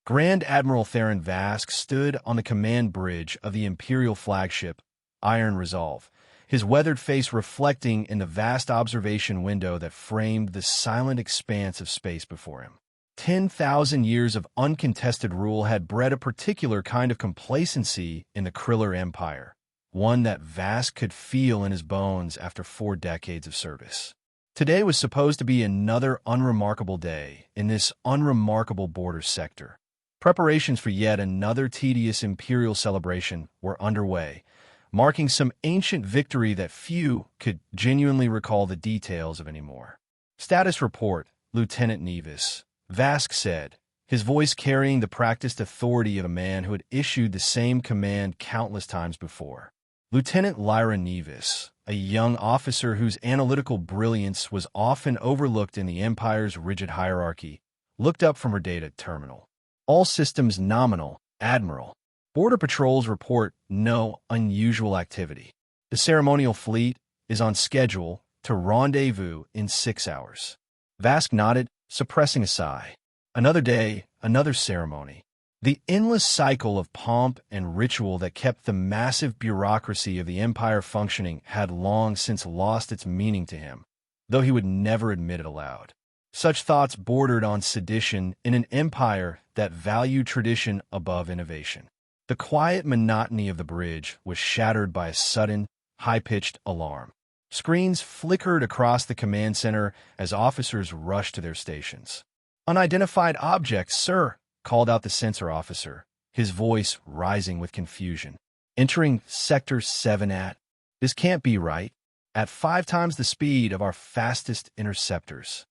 Grand Admiral Theron Vask stood on the command bridge of the Imperial flagship, Iron Resolve, his weathered face reflecting in the vast observation window that framed the silent expanse of space before him. 10,000 years of uncontested rule had bred a particular kind of complacency in the Kriller Empire, one that Vask could feel in his bones after 4 decades of service. Today was supposed to be another unremarkable day in this unremarkable border sector. Preparations for yet another tedious Imperial celebration were underway, marking some ancient victory that few could genuinely recall the details of anymore. "Status report, Lieutenant Nevis," Vask said, his voice carrying the practiced authority of a man who had issued the same command countless times before. Lieutenant Lyra Nevis, a young officer whose analytical brilliance was often overlooked in the Empire's rigid hierarchy, looked up from her data terminal. "All systems nominal, Admiral. Border patrols report no unusual activity. The ceremonial fleet is on schedule to rendezvous in 6 hours." Vask nodded, suppressing a sigh. Another day, another ceremony. The endless cycle of pomp and ritual that kept the massive bureaucracy of the Empire functioning had long since lost its meaning to him, though he would never admit it aloud. Such thoughts bordered on sedition in an empire that valued tradition above innovation. The quiet monotony of the bridge was shattered by a sudden, high-pitched alarm. Screens flickered across the command center as officers rushed to their stations. "Unidentified objects, sir," called out the sensor officer, his voice rising with confusion. "Entering Sector 7 at... This can't be right. At 5 times the speed of our fastest interceptors."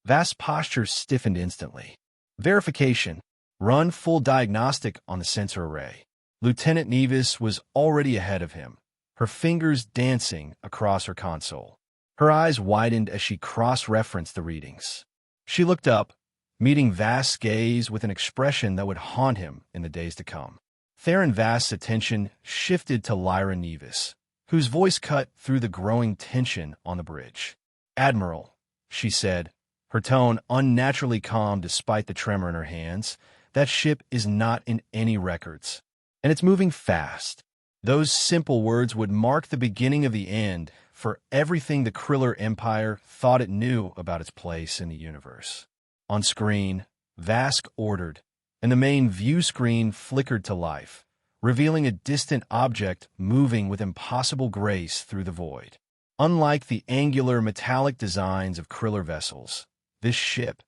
Vask's posture stiffened instantly. Verification. Run full diagnostic on the sensor array. Lieutenant Nevis was already ahead of him, her fingers dancing across her console. Her eyes widened as she cross-referenced the readings. She looked up, meeting Vask's gaze with an expression that would haunt him in the days to come. Theron Vask's attention shifted to Lyra Nevis, whose voice cut through the growing tension on the bridge. "Admiral," she said, her tone unnaturally calm despite the tremor in her hands, "that ship is not in any records. And it's moving fast." Those simple words would mark the beginning of the end for everything the Kriller Empire thought it knew about its place in the universe. On screen, Vask ordered, and the main view screen flickered to life, revealing a distant object moving with impossible grace through the void. Unlike the angular metallic designs of Kriller vessels, this ship,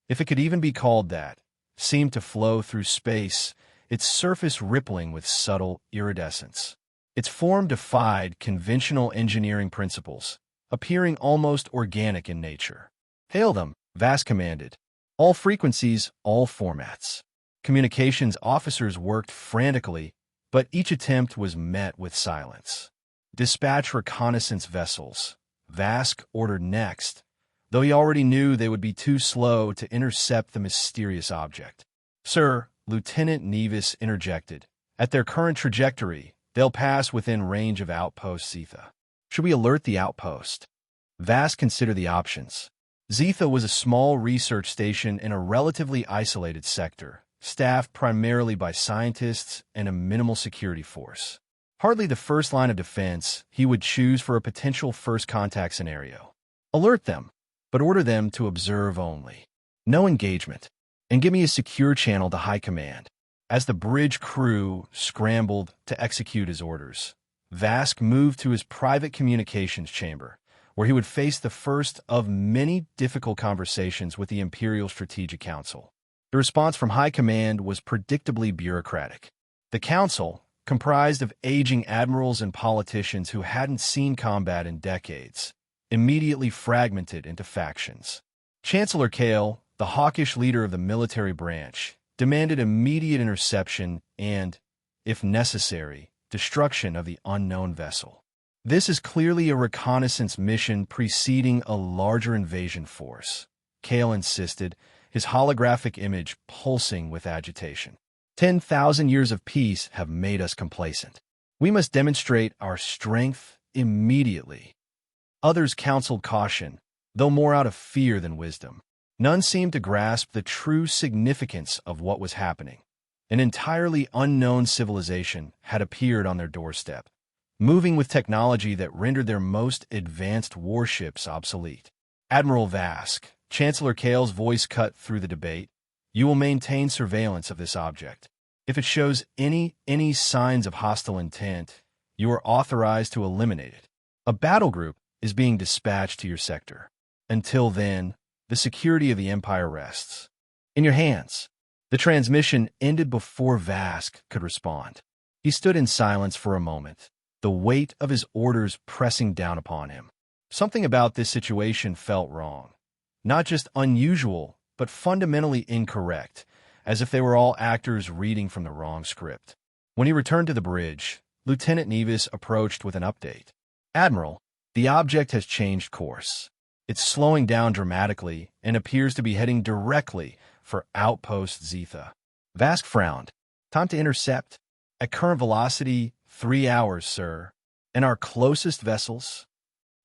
if it could even be called that, seemed to flow through space, its surface rippling with subtle iridescence. Its form defied conventional engineering principles, appearing almost organic in nature. "Hail them," Vask commanded. "All frequencies, all formats." Communications officers worked frantically, but each attempt was met with silence. "Dispatch reconnaissance vessels," Vask ordered next, though he already knew they would be too slow to intercept the mysterious object. "Sir," Lieutenant Nevis interjected, "at their current trajectory, they'll pass within range of Outpost Zetha." "Should we alert the outpost?" Vask considered the options. Zetha was a small research station in a relatively isolated sector, staffed primarily by scientists and a minimal security force. Hardly the first line of defense he would choose for a potential first contact scenario. "Alert them, but order them to observe only. No engagement, and give me a secure channel to High Command." As the bridge crew scrambled to execute his orders, Vask moved to his private communications chamber, where he would face the first of many difficult conversations with the Imperial Strategic Council. The response from High Command was predictably bureaucratic. The Council, comprised of aging admirals and politicians who hadn't seen combat in decades, immediately fragmented into factions. Chancellor Kale, the hawkish leader of the military branch, demanded immediate interception and, if necessary, destruction of the unknown vessel. "This is clearly a reconnaissance mission preceding a larger invasion force," Kale insisted, his holographic image pulsing with agitation. 10,000 years of peace have made us complacent. We must demonstrate our strength immediately." Others counseled caution, though more out of fear than wisdom. None seemed to grasp the true significance of what was happening. An entirely unknown civilization had appeared on their doorstep, moving with technology that rendered their most advanced warships obsolete. Admiral Vask, Chancellor Kale's voice cut through the debate, you will maintain surveillance of this object. If it shows any signs of hostile intent, you are authorized to eliminate it. A battle group is being dispatched to your sector. Until then, the security of the Empire rests in your hands. The transmission ended before Vask could respond. He stood in silence for a moment, the weight of his orders pressing down upon him. Something about this situation felt wrong. Not just unusual, but fundamentally incorrect, as if they were all actors reading from the wrong script. When he returned to the bridge, Lieutenant Nevis approached with an update. Admiral, the object has changed course. It's slowing down dramatically and appears to be heading directly for Outpost Zetha. Vask frowned. Time to intercept. At current velocity, 3 hours, sir. And our closest vessels?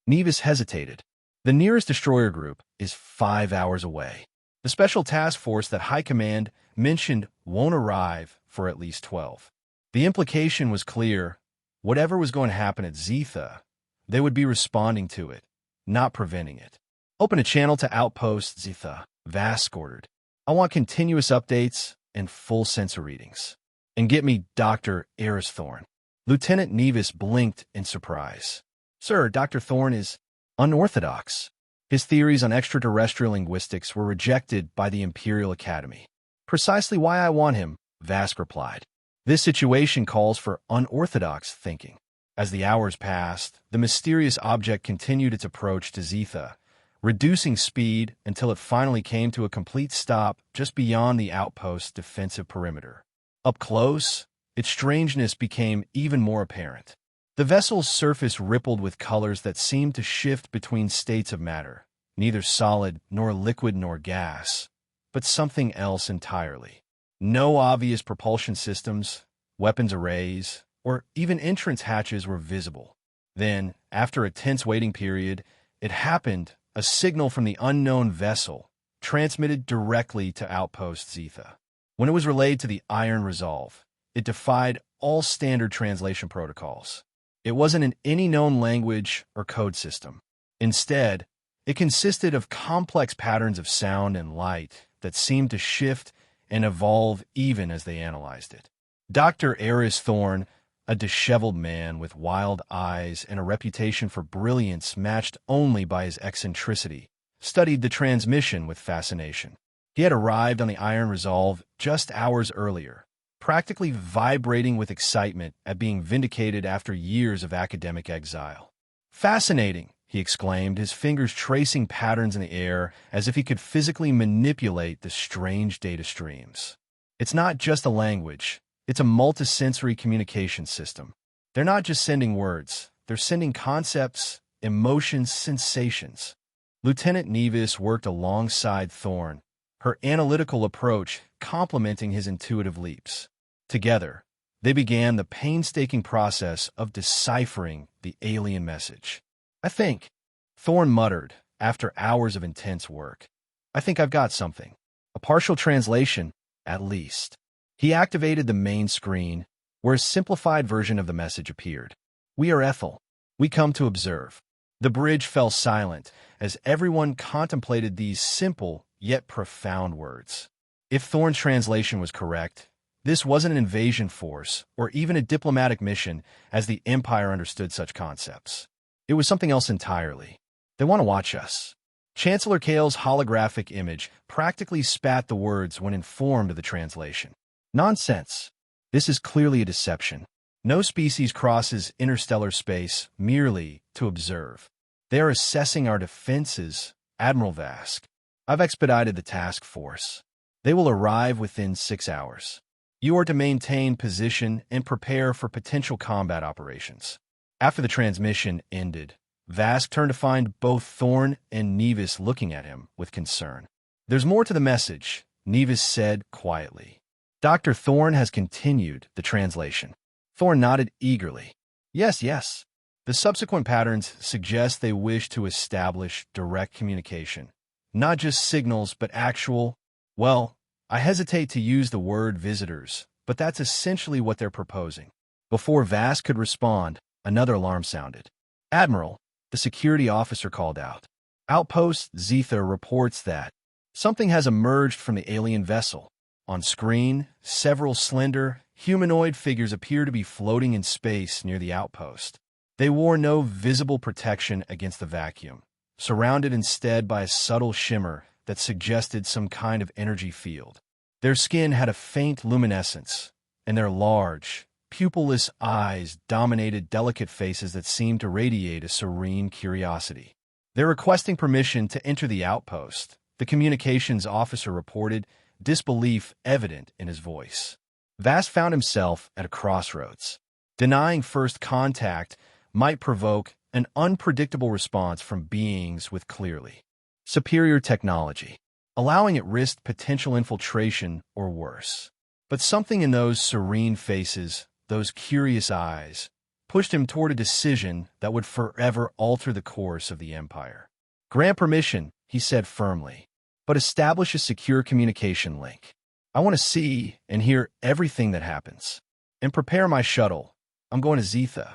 Nevis hesitated. The nearest destroyer group is 5 hours away. The special task force that High Command mentioned won't arrive for at least 12. The implication was clear. Whatever was going to happen at Zetha, they would be responding to it, not preventing it. Open a channel to Outpost Zetha, Vask ordered. I want continuous updates and full sensor readings. And get me Dr. Eris Thorn. Lieutenant Nevis blinked in surprise. Sir, Dr. Thorn is unorthodox. His theories on extraterrestrial linguistics were rejected by the Imperial Academy. Precisely why I want him, Vask replied. This situation calls for unorthodox thinking. As the hours passed, the mysterious object continued its approach to Zetha, reducing speed until it finally came to a complete stop just beyond the outpost's defensive perimeter. Up close, its strangeness became even more apparent. The vessel's surface rippled with colors that seemed to shift between states of matter, neither solid nor liquid nor gas, but something else entirely. No obvious propulsion systems, weapons arrays, or even entrance hatches were visible. Then, after a tense waiting period, it happened. A signal from the unknown vessel, transmitted directly to Outpost Zetha. When it was relayed to the Iron Resolve, it defied all standard translation protocols. It wasn't in any known language or code system. Instead, it consisted of complex patterns of sound and light that seemed to shift and evolve even as they analyzed it. Dr. Eris Thorn, a disheveled man with wild eyes and a reputation for brilliance matched only by his eccentricity, studied the transmission with fascination. He had arrived on the Iron Resolve just hours earlier, practically vibrating with excitement at being vindicated after years of academic exile. Fascinating, he exclaimed, his fingers tracing patterns in the air as if he could physically manipulate the strange data streams. It's not just a language. It's a multisensory communication system. They're not just sending words. They're sending concepts, emotions, sensations. Lieutenant Nevis worked alongside Thorn, her analytical approach complementing his intuitive leaps. Together, they began the painstaking process of deciphering the alien message. I think, Thorn muttered after hours of intense work. I think I've got something. A partial translation, at least. He activated the main screen, where a simplified version of the message appeared. We are Ethel. We come to observe. The bridge fell silent as everyone contemplated these simple yet profound words. If Thorn's translation was correct, this wasn't an invasion force or even a diplomatic mission as the Empire understood such concepts. It was something else entirely. They want to watch us. Chancellor Kale's holographic image practically spat the words when informed of the translation. Nonsense. This is clearly a deception. No species crosses interstellar space merely to observe. They are assessing our defenses, Admiral Vask. I've expedited the task force. They will arrive within 6 hours. You are to maintain position and prepare for potential combat operations. After the transmission ended, Vask turned to find both Thorn and Nevis looking at him with concern. There's more to the message, Nevis said quietly. Dr. Thorn has continued the translation. Thorn nodded eagerly. Yes. The subsequent patterns suggest they wish to establish direct communication, not just signals, but actual, well, I hesitate to use the word visitors, but that's essentially what they're proposing. Before Vask could respond, another alarm sounded. Admiral, the security officer called out. Outpost Zetha reports that something has emerged from the alien vessel. On screen, several slender, humanoid figures appear to be floating in space near the outpost. They wore no visible protection against the vacuum, surrounded instead by a subtle shimmer that suggested some kind of energy field. Their skin had a faint luminescence, and their large, pupilless eyes dominated delicate faces that seemed to radiate a serene curiosity. They're requesting permission to enter the outpost, the communications officer reported, disbelief evident in his voice. Vask found himself at a crossroads. Denying first contact might provoke an unpredictable response from beings with clearly superior technology, allowing it risked potential infiltration or worse. But something in those serene faces, those curious eyes, pushed him toward a decision that would forever alter the course of the Empire. Grant permission, he said firmly, but establish a secure communication link. I want to see and hear everything that happens. And prepare my shuttle. I'm going to Zetha.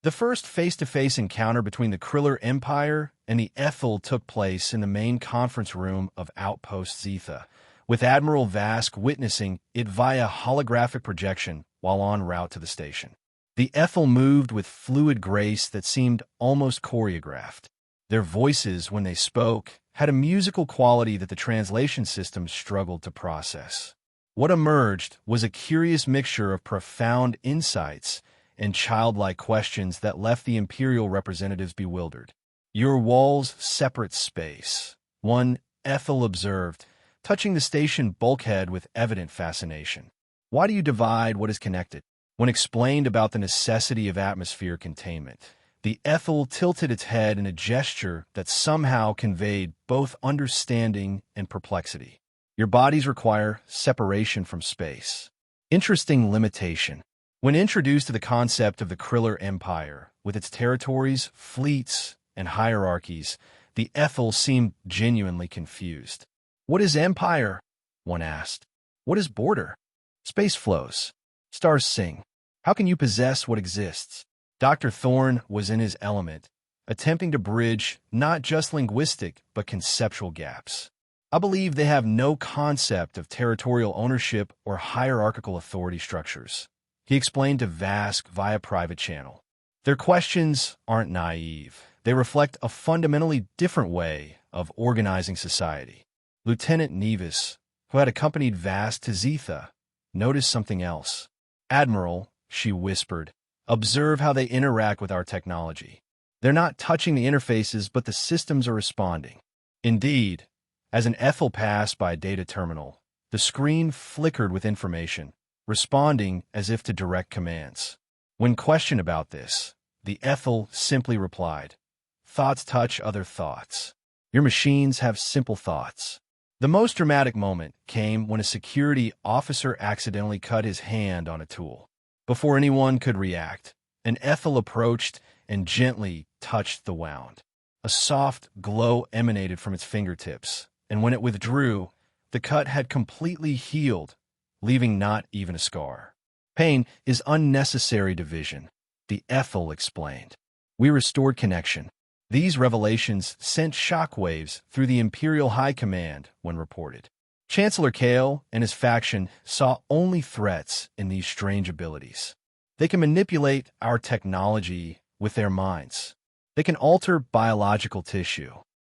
The first face-to-face encounter between the Kriller Empire and the Ethel took place in the main conference room of Outpost Zetha, with Admiral Vask witnessing it via holographic projection while en route to the station. The Ethel moved with fluid grace that seemed almost choreographed. Their voices, when they spoke, had a musical quality that the translation system struggled to process. What emerged was a curious mixture of profound insights and childlike questions that left the Imperial representatives bewildered. Your walls separate space, one Ethel observed, touching the station bulkhead with evident fascination. Why do you divide what is connected? When explained about the necessity of atmosphere containment, the Ethel tilted its head in a gesture that somehow conveyed both understanding and perplexity. Your bodies require separation from space. Interesting limitation. When introduced to the concept of the Kriller Empire, with its territories, fleets, and hierarchies, the Ethel seemed genuinely confused. What is empire? One asked. What is border? Space flows. Stars sing. How can you possess what exists? Dr. Thorne was in his element, attempting to bridge not just linguistic but conceptual gaps. I believe they have no concept of territorial ownership or hierarchical authority structures, he explained to Vask via private channel. Their questions aren't naive. They reflect a fundamentally different way of organizing society. Lieutenant Nevis, who had accompanied Vask to Zetha, noticed something else. Admiral, she whispered, observe how they interact with our technology. They're not touching the interfaces, but the systems are responding. Indeed, as an Ethel passed by a data terminal, the screen flickered with information, responding as if to direct commands. When questioned about this, the Ethel simply replied, thoughts touch other thoughts. Your machines have simple thoughts. The most dramatic moment came when a security officer accidentally cut his hand on a tool. Before anyone could react, an Ethel approached and gently touched the wound. A soft glow emanated from its fingertips, and when it withdrew, the cut had completely healed, leaving not even a scar. Pain is unnecessary division, the Ethel explained. We restored connection. These revelations sent shockwaves through the Imperial High Command when reported. Chancellor Kale and his faction saw only threats in these strange abilities. They can manipulate our technology with their minds. They can alter biological tissue.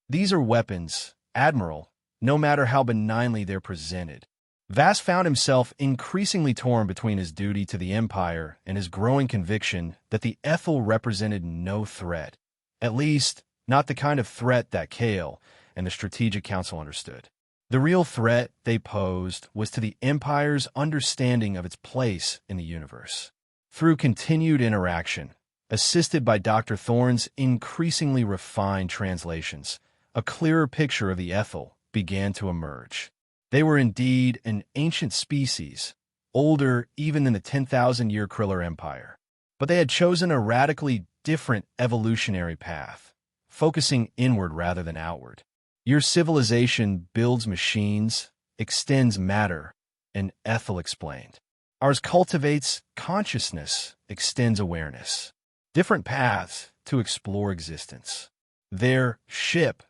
These are weapons, Admiral, no matter how benignly they're presented. Vask found himself increasingly torn between his duty to the Empire and his growing conviction that the Ethel represented no threat, at least not the kind of threat that Kale and the Strategic Council understood. The real threat they posed was to the Empire's understanding of its place in the universe. Through continued interaction, assisted by Dr. Thorne's increasingly refined translations, a clearer picture of the Ethel began to emerge. They were indeed an ancient species, older even than the 10,000-year Kriller Empire. But they had chosen a radically different evolutionary path, focusing inward rather than outward. Your civilization builds machines, extends matter, and Ethel explained. Ours cultivates consciousness, extends awareness. Different paths to explore existence. Their ship,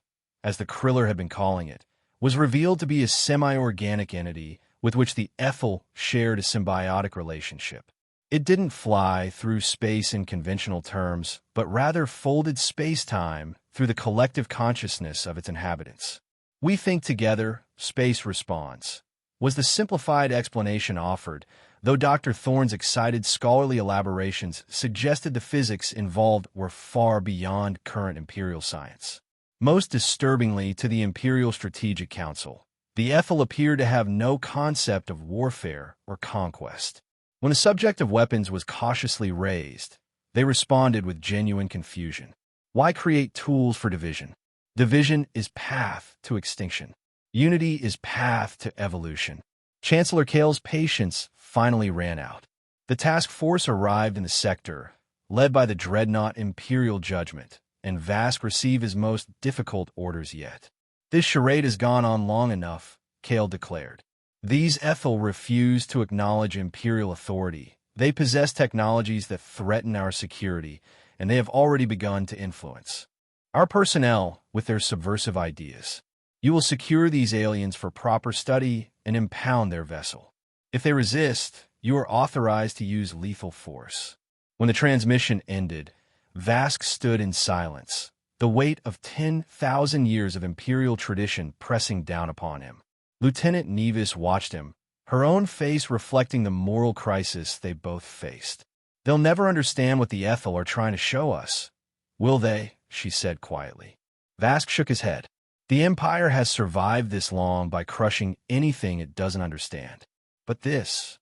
as the Kriller had been calling it, was revealed to be a semi-organic entity with which the Ethel shared a symbiotic relationship. It didn't fly through space in conventional terms, but rather folded space-time through the collective consciousness of its inhabitants. We think together, space responds, was the simplified explanation offered, though Dr. Thorne's excited scholarly elaborations suggested the physics involved were far beyond current imperial science. Most disturbingly to the Imperial Strategic Council, the Ethel appeared to have no concept of warfare or conquest. When the subject of weapons was cautiously raised, they responded with genuine confusion. Why create tools for division? Division is path to extinction. Unity is path to evolution. Chancellor Kale's patience finally ran out. The task force arrived in the sector, led by the dreadnought Imperial Judgment, and Vask received his most difficult orders yet. This charade has gone on long enough, Kale declared. These Ethel refuse to acknowledge Imperial authority. They possess technologies that threaten our security, and they have already begun to influence our personnel with their subversive ideas. You will secure these aliens for proper study and impound their vessel. If they resist, you are authorized to use lethal force. When the transmission ended, Vask stood in silence, the weight of 10,000 years of Imperial tradition pressing down upon him. Lieutenant Nevis watched him, her own face reflecting the moral crisis they both faced. They'll never understand what the Ethel are trying to show us. Will they? She said quietly. Vask shook his head. The Empire has survived this long by crushing anything it doesn't understand. But this...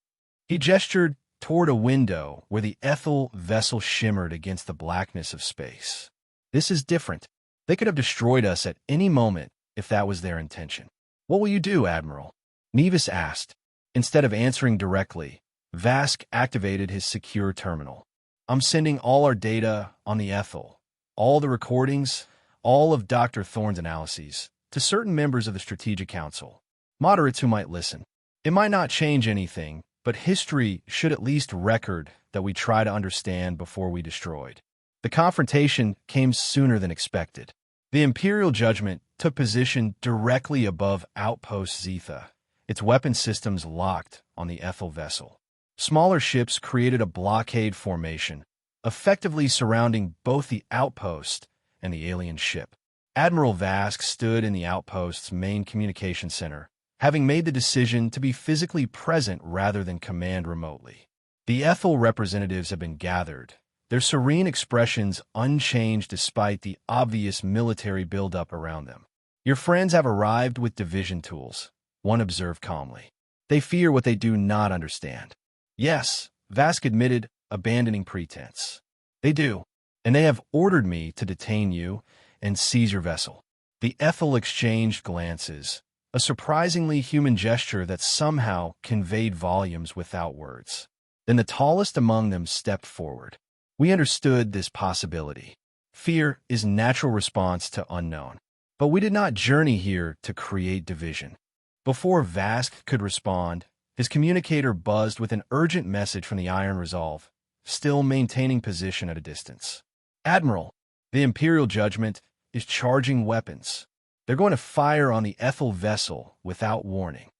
He gestured toward a window where the Ethel vessel shimmered against the blackness of space. This is different. They could have destroyed us at any moment if that was their intention. What will you do, Admiral? Nevis asked. Instead of answering directly, Vask activated his secure terminal. I'm sending all our data on the Ethel, all the recordings, all of Dr. Thorne's analyses, to certain members of the Strategic Council, moderates who might listen. It might not change anything, but history should at least record that we try to understand before we destroyed. The confrontation came sooner than expected. The Imperial Judgment took position directly above Outpost Zetha, its weapon systems locked on the Ethel vessel. Smaller ships created a blockade formation, effectively surrounding both the outpost and the alien ship. Admiral Vask stood in the outpost's main communication center, having made the decision to be physically present rather than command remotely. The Ethel representatives have been gathered, their serene expressions unchanged despite the obvious military buildup around them. Your friends have arrived with division tools, one observed calmly. They fear what they do not understand. Yes, Vask admitted, abandoning pretense. They do, and they have ordered me to detain you and seize your vessel. The Ethel exchanged glances, a surprisingly human gesture that somehow conveyed volumes without words. Then the tallest among them stepped forward. We understood this possibility. Fear is a natural response to unknown. But we did not journey here to create division. Before Vask could respond, his communicator buzzed with an urgent message from the Iron Resolve, still maintaining position at a distance. Admiral, the Imperial Judgment is charging weapons. They're going to fire on the Ethel vessel without warning.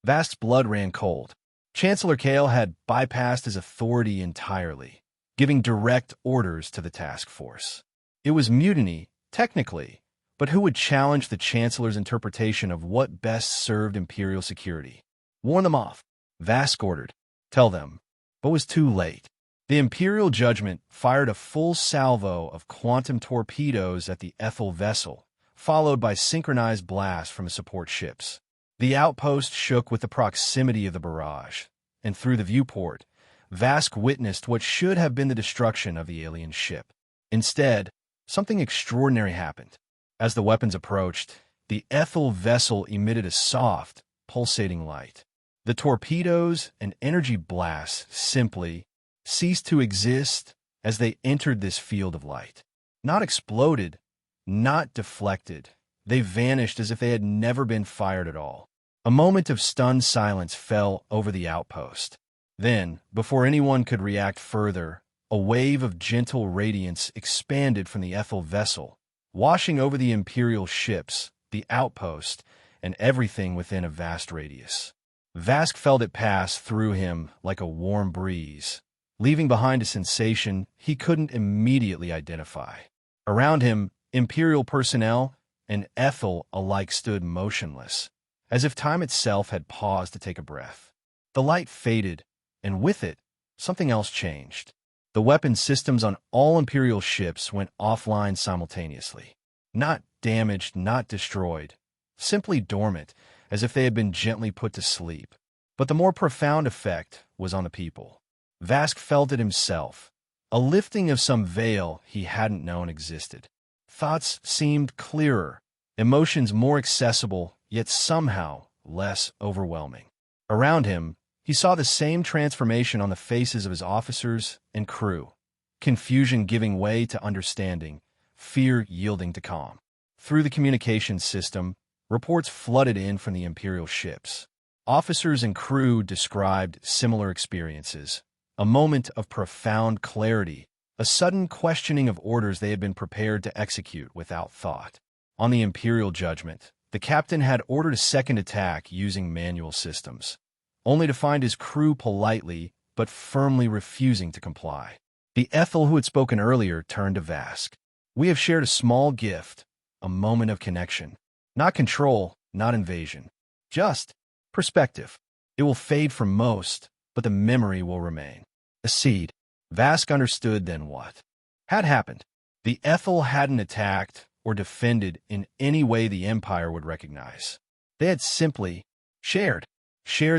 Vask's blood ran cold. Chancellor Kale had bypassed his authority entirely, giving direct orders to the task force. It was mutiny, technically, but who would challenge the Chancellor's interpretation of what best served Imperial security? Warn them off, Vask ordered. Tell them, but was too late. The Imperial Judgment fired a full salvo of quantum torpedoes at the Ethel vessel, followed by synchronized blasts from the support ships. The outpost shook with the proximity of the barrage, and through the viewport, Vask witnessed what should have been the destruction of the alien ship. Instead, something extraordinary happened. As the weapons approached, the Ethel vessel emitted a soft, pulsating light. The torpedoes and energy blasts simply ceased to exist as they entered this field of light. Not exploded, not deflected, They vanished as if they had never been fired at all. A moment of stunned silence fell over the outpost. Then, before anyone could react further, a wave of gentle radiance expanded from the Ethel vessel, washing over the Imperial ships, the outpost, and everything within a vast radius. Vask felt it pass through him like a warm breeze, leaving behind a sensation he couldn't immediately identify. Around him, Imperial personnel and Ethel alike stood motionless, as if time itself had paused to take a breath. The light faded, and with it, something else changed. The weapon systems on all Imperial ships went offline simultaneously. Not damaged, not destroyed, simply dormant, as if they had been gently put to sleep. But the more profound effect was on the people. Vask felt it himself, a lifting of some veil he hadn't known existed. Thoughts seemed clearer, emotions more accessible, yet somehow less overwhelming. Around him, he saw the same transformation on the faces of his officers and crew, confusion giving way to understanding, fear yielding to calm. Through the communications system, reports flooded in from the Imperial ships. Officers and crew described similar experiences, a moment of profound clarity, a sudden questioning of orders they had been prepared to execute without thought. On the Imperial judgment, the captain had ordered a second attack using manual systems, only to find his crew politely but firmly refusing to comply. The Ethel who had spoken earlier turned to Vask. "We have shared a small gift, a moment of connection. Not control, not invasion. Just perspective. It will fade for most, but the memory will remain. A seed." Vask understood then what had happened. The Ethel hadn't attacked or defended in any way the Empire would recognize. They had simply shared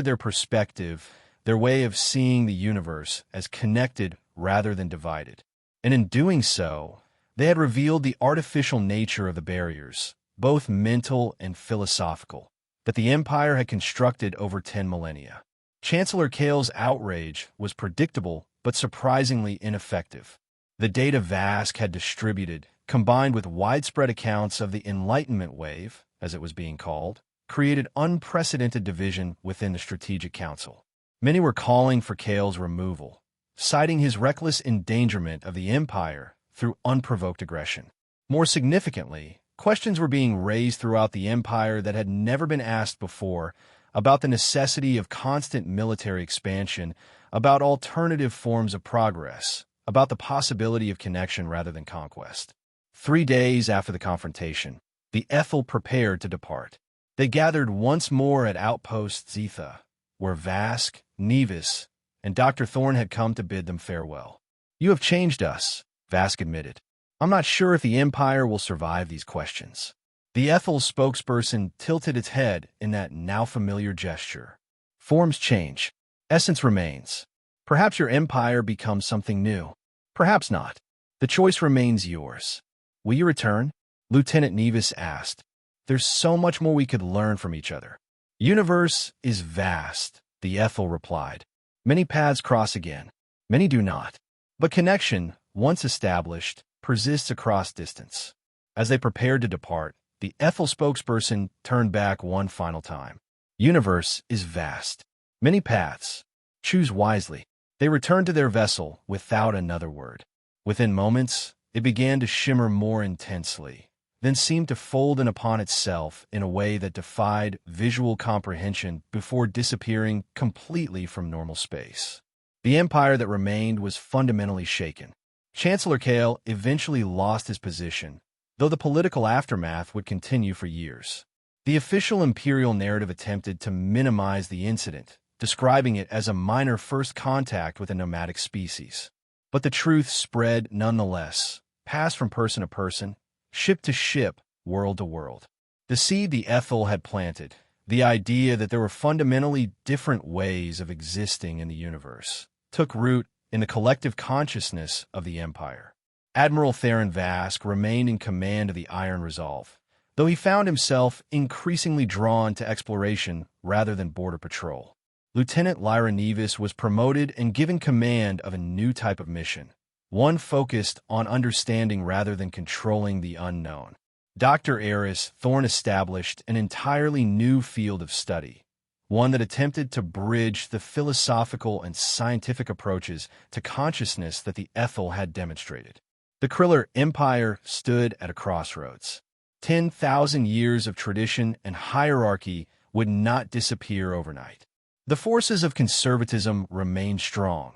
their perspective, their way of seeing the universe as connected rather than divided. And in doing so, they had revealed the artificial nature of the barriers, both mental and philosophical, that the Empire had constructed over 10 millennia. Chancellor Kale's outrage was predictable but surprisingly ineffective. The data Vask had distributed, combined with widespread accounts of the Enlightenment Wave, as it was being called, created unprecedented division within the Strategic Council. Many were calling for Kale's removal, citing his reckless endangerment of the Empire through unprovoked aggression. More significantly, questions were being raised throughout the Empire that had never been asked before about the necessity of constant military expansion, about alternative forms of progress, about the possibility of connection rather than conquest. 3 days after the confrontation, the Ethel prepared to depart. They gathered once more at Outpost Zetha, where Vask, Nevis, and Dr. Thorne had come to bid them farewell. "You have changed us," Vask admitted. "I'm not sure if the Empire will survive these questions." The Ethel's spokesperson tilted its head in that now-familiar gesture. "Forms change. Essence remains. Perhaps your Empire becomes something new. Perhaps not. The choice remains yours. Will you return?" Lieutenant Nevis asked. "There's so much more we could learn from each other." "Universe is vast," the Ethel replied. "Many paths cross again. Many do not. But connection, once established, persists across distance." As they prepared to depart, the Ethel spokesperson turned back one final time. "Universe is vast. Many paths. Choose wisely." They returned to their vessel without another word. Within moments, it began to shimmer more intensely, then seemed to fold in upon itself in a way that defied visual comprehension before disappearing completely from normal space. The empire that remained was fundamentally shaken. Chancellor Kale eventually lost his position, though the political aftermath would continue for years. The official imperial narrative attempted to minimize the incident, describing it as a minor first contact with a nomadic species. But the truth spread nonetheless, passed from person to person, ship to ship, world to world. The seed the Ethel had planted, the idea that there were fundamentally different ways of existing in the universe, took root in the collective consciousness of the Empire. Admiral Theron Vask remained in command of the Iron Resolve, though he found himself increasingly drawn to exploration rather than border patrol. Lieutenant Lyra Nevis was promoted and given command of a new type of mission, one focused on understanding rather than controlling the unknown. Dr. Eris Thorne established an entirely new field of study, one that attempted to bridge the philosophical and scientific approaches to consciousness that the Ethel had demonstrated. The Kriller Empire stood at a crossroads. 10,000 years of tradition and hierarchy would not disappear overnight. The forces of conservatism remained strong,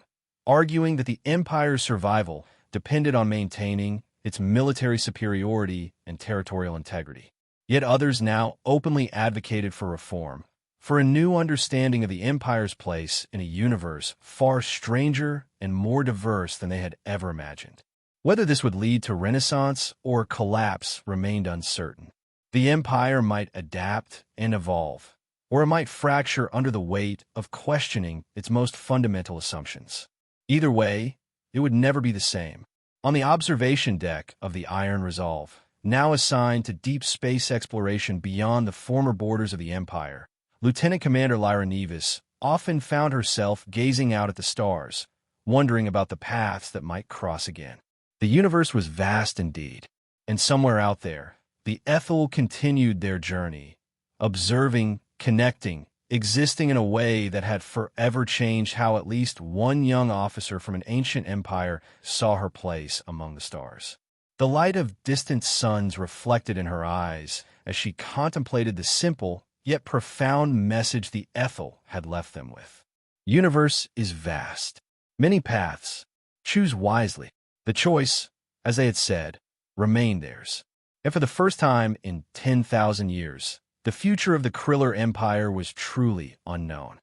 arguing that the Empire's survival depended on maintaining its military superiority and territorial integrity. Yet others now openly advocated for reform, for a new understanding of the Empire's place in a universe far stranger and more diverse than they had ever imagined. Whether this would lead to renaissance or collapse remained uncertain. The Empire might adapt and evolve, or it might fracture under the weight of questioning its most fundamental assumptions. Either way, it would never be the same. On the observation deck of the Iron Resolve, now assigned to deep space exploration beyond the former borders of the Empire, Lieutenant Commander Lyra Nevis often found herself gazing out at the stars, wondering about the paths that might cross again. The universe was vast indeed, and somewhere out there, the Ethel continued their journey, observing, connecting, existing in a way that had forever changed how at least one young officer from an ancient empire saw her place among the stars. The light of distant suns reflected in her eyes as she contemplated the simple yet profound message the Ethel had left them with. Universe is vast. Many paths. Choose wisely. The choice, as they had said, remained theirs. And for the first time in 10,000 years, the future of the Kriller Empire was truly unknown.